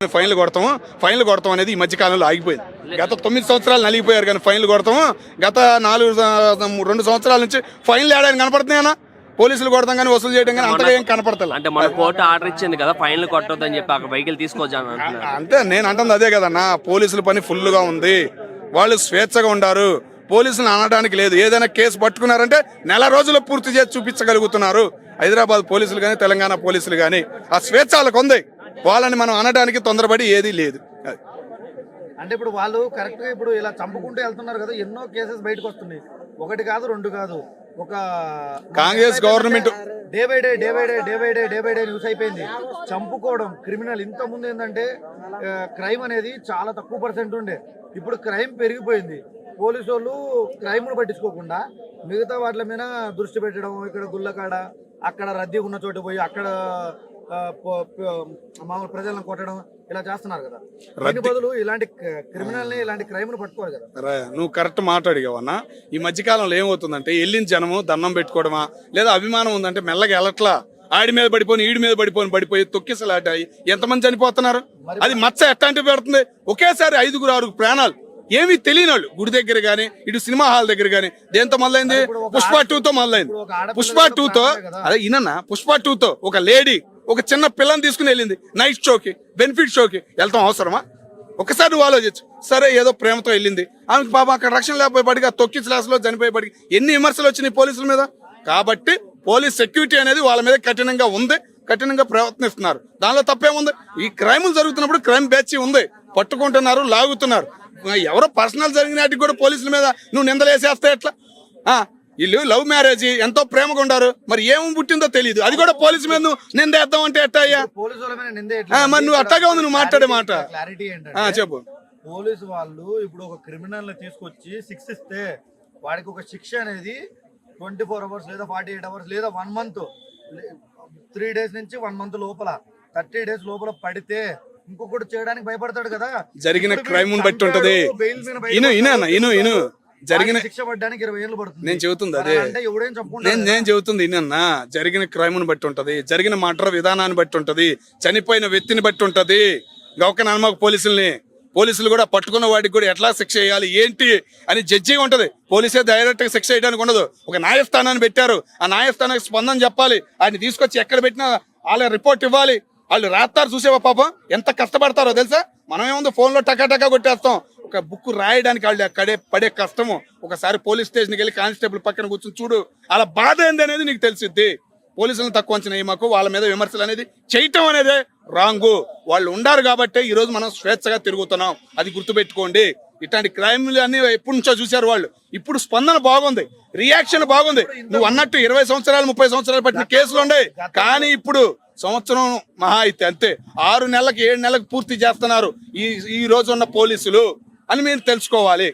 అయితే ఫైన్లు కొడతాం అనేది ఈ మధ్యకాలంలో ఆగిపోయింది. గత 9 సంవత్సరాలు నలిగిపోయారు కానీ ఫైన్లు కొడతాము. గత 2 సంవత్సరాల నుంచి ఫైన్లు ఏడాది కనపడుతున్నాయన్నా. పోలీసులు కొడతాం కానీ వసూలు చేయడం కానీ అంతగా ఏం కనపడతాయి. అంటే మన కోర్టు ఆర్డర్ ఇచ్చింది కదా ఫైన్లు కొట్టొద్దని చెప్పి అక్కడ వెహికల్ తీసుకోవచ్చాను అంతే. నేను అంటుంది అదే కదన్నా, పోలీసుల పని ఫుల్గా ఉంది, వాళ్ళు స్వేచ్ఛగా ఉండారు, పోలీసులు అనడానికి లేదు. ఏదైనా కేసు పట్టుకున్నారంటే నెల రోజుల్లో పూర్తి చేసి చూపించగలుగుతున్నారు. హైదరాబాద్ పోలీసులు కానీ తెలంగాణ పోలీసులు కానీ ఆ స్వేచ్ఛ వాళ్ళకు ఉంది. వాళ్ళని మనం అనడానికి తొందరపడి ఏదీ లేదు. అంటే ఇప్పుడు వాళ్ళు కరెక్ట్ గా ఇప్పుడు ఇలా చంపుకుంటూ వెళ్తున్నారు కదా, ఎన్నో కేసెస్ బయటకు వస్తున్నాయి. 1 కాదు 2 కాదు, ఒక Congress government day by day news అయిపోయింది. చంపుకోవడం క్రిమినల్. ఇంత ముందు ఏంటంటే క్రైమ్ అనేది చాలా తక్కువ పర్సెంట్ ఉండే, ఇప్పుడు క్రైమ్ పెరిగిపోయింది. పోలీసు వాళ్ళు క్రైమ్ ను పట్టించుకోకుండా మిగతా వాటి మీద దృష్టి పెట్టడం, ఇక్కడ గుళ్ళకాడ అక్కడ రద్దీ ఉన్న చోట పోయి అక్కడ మామూలు ప్రజలను కొట్టడం ఇలా చేస్తున్నారు కదా. దీని బదులు ఇలాంటి క్రిమినల్ ని ఇలాంటి క్రైమ్ ను పట్టుకోవాలి కదా. నువ్వు కరెక్ట్ మాట్లాడిగావన్నా. ఈ మధ్యకాలంలో ఏమవుతుందంటే వెళ్ళిన జనము దండం పెట్టుకోవడమా లేదా అభిమానం ఉందంటే మెల్లగా వెళ్ళట్లా, ఆడి మీద పడిపోయి ఈడి మీద పడిపోయి తొక్కిసలాటాయి ఎంతమంది చనిపోతున్నారు. అది మచ్చ ఎట్లాంటివి పెడుతుంది. ఒకేసారి 5-6 ప్రాణాలు ఏమీ తెలియని వాళ్ళు గుడి దగ్గర గానీ ఇటు సినిమా హాల్ దగ్గర గానీ దేంతో మొదలైంది? పుష్ప 2తో మొదలైంది. పుష్ప 2తో అదే ఇనన్నా, పుష్ప 2తో ఒక లేడీ ఒక చిన్న పిల్లని తీసుకుని వెళ్ళింది నైట్ షోకి, బెనిఫిట్ షోకి. వెళ్తాం అవసరమా? ఒకసారి నువ్వు ఆలోచించు. సరే ఏదో ప్రేమతో వెళ్ళింది, ఆమెకు పాపం అక్కడ రక్షణ లేకపోయేపాటికి తొక్కి క్లాసులో చనిపోయేపాటికి ఎన్ని విమర్శలు వచ్చినాయి పోలీసుల మీద. కాబట్టి పోలీస్ సెక్యూరిటీ అనేది వాళ్ళ మీద కఠినంగా ఉంది, కఠినంగా ప్రవర్తిస్తున్నారు. దానిలో తప్పేముంది? ఈ క్రైములు జరుగుతున్నప్పుడు క్రైమ్ బ్యాచ్ ఉంది, పట్టుకుంటున్నారు, లాగుతున్నారు. ఎవరో పర్సనల్ జరిగిన వాటికి కూడా పోలీసుల మీద నువ్వు నిందలేసేస్తే ఎట్లా? వీళ్ళు లవ్ మ్యారేజ్ ఎంతో ప్రేమగా ఉండారు, మరి ఏమి పుట్టిందో తెలియదు, అది కూడా పోలీసు మీద నువ్వు నిందేద్దాం అంటే ఎట్టా అయ్యా? మరి నువ్వు అట్టాగా ఉంది నువ్వు మాట్లాడే మాట. క్లారిటీ ఏంటంటే చెప్పు. పోలీసు వాళ్ళు ఇప్పుడు ఒక క్రిమినల్ ని తీసుకొచ్చి శిక్ష ఇస్తే వాడికి ఒక శిక్ష అనేది 24 అవర్స్ లేదా 48 అవర్స్ లేదా 1 మంత్, 3 డేస్ నుంచి 1 మంత్ లోపల 30 డేస్ లోపల పడితే ఇంకొకటి చేయడానికి భయపడతాడు కదా. జరిగిన క్రైమ్ బట్టి ఉంటది. జరిగిన శిక్ష పడడానికి 20 ఏళ్ళు పడుతుంది. నేను చెబుతుంది అదే, నేను చెబుతుంది ఇనన్నా. జరిగిన క్రైమ్ ను బట్టి ఉంటది, జరిగిన మర్డర్ విధానాన్ని బట్టి ఉంటది, చనిపోయిన వ్యక్తిని బట్టి ఉంటది. గౌక నమ్మక పోలీసులు కూడా పట్టుకున్న వాడికి కూడా ఎట్లా శిక్ష చేయాలి ఏంటి అని జడ్జి ఉంటది. పోలీసే డైరెక్ట్ గా శిక్ష చేయడానికి ఉండదు. ఒక న్యాయస్థానాన్ని పెట్టారు, ఆ న్యాయస్థానానికి స్పందన చెప్పాలి. ఆయన తీసుకొచ్చి ఎక్కడ పెట్టినా వాళ్ళ రిపోర్ట్ ఇవ్వాలి. వాళ్ళు రాస్తారు, చూసేవా పాపం ఎంత కష్టపడతారో తెలుసా. మనం ఏముంది ఫోన్లో టకా కొట్టేస్తాం. ఒక బుక్ రాయడానికి వాళ్ళు అక్కడే పడే కష్టము. ఒకసారి పోలీస్ స్టేషన్కి వెళ్ళి కానిస్టేబుల్ పక్కన కూర్చొని చూడు, అలా బాధ ఏంది అనేది నీకు తెలిసిద్ది. పోలీసులను తక్కువ అంచనా మాకు వాళ్ళ మీద విమర్శలు అనేది చేయటం అనేది రాంగు. వాళ్ళు ఉండారు కాబట్టి ఈ రోజు మనం స్వేచ్ఛగా తిరుగుతున్నాం, అది గుర్తుపెట్టుకోండి. ఇట్లాంటి క్రైమ్లు అన్ని ఎప్పటి నుంచో చూశారు వాళ్ళు. ఇప్పుడు స్పందన బాగుంది, రియాక్షన్ బాగుంది. నువ్వు అన్నట్టు 20 సంవత్సరాలు 30 సంవత్సరాలు పట్టిన కేసులు ఉన్నాయి, కానీ ఇప్పుడు సంవత్సరం మహా అయితే అంతే 6 నెలలకు 7 నెలలకు పూర్తి చేస్తున్నారు ఈ రోజు ఉన్న పోలీసులు అని మీరు తెలుసుకోవాలి.